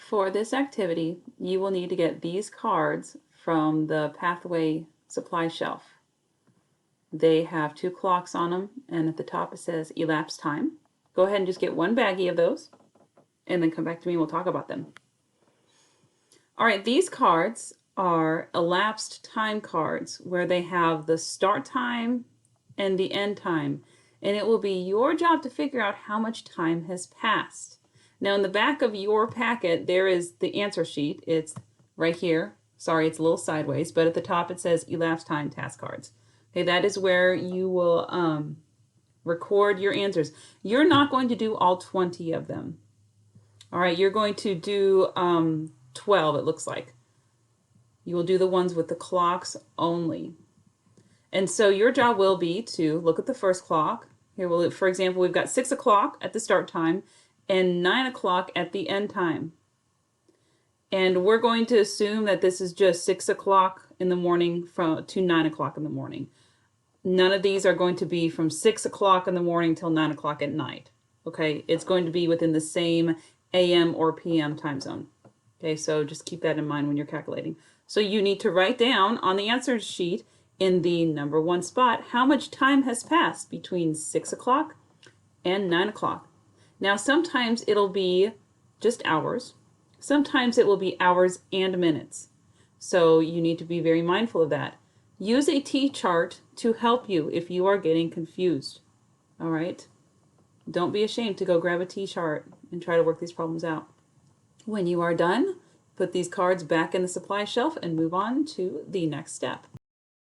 For this activity, you will need to get these cards from the Pathway supply shelf. They have 2 clocks on them, and at the top it says elapsed time. Go ahead and just get one baggie of those, and then come back to me and we'll talk about them. All right, these cards are elapsed time cards where they have the start time and the end time, and it will be your job to figure out how much time has passed. Now in the back of your packet there is the answer sheet. It's right here. Sorry, it's a little sideways, but at the top it says elapsed time task cards. Okay, that is where you will record your answers. You're not going to do all 20 of them. All right, you're going to do 12, it looks like. You will do the ones with the clocks only. And so your job will be to look at the first clock. Here, for example, we've got 6 o'clock at the start time and 9 o'clock at the end time. And we're going to assume that this is just 6 o'clock in the morning to 9 o'clock in the morning. None of these are going to be from 6 o'clock in the morning till 9 o'clock at night. Okay, it's going to be within the same AM or PM time zone. Okay, so just keep that in mind when you're calculating. So you need to write down on the answer sheet in the number 1 spot how much time has passed between 6 o'clock and 9 o'clock. Now sometimes it'll be just hours. Sometimes it will be hours and minutes. So you need to be very mindful of that. Use a T-chart to help you if you are getting confused. All right? Don't be ashamed to go grab a T-chart and try to work these problems out. When you are done, put these cards back in the supply shelf and move on to the next step.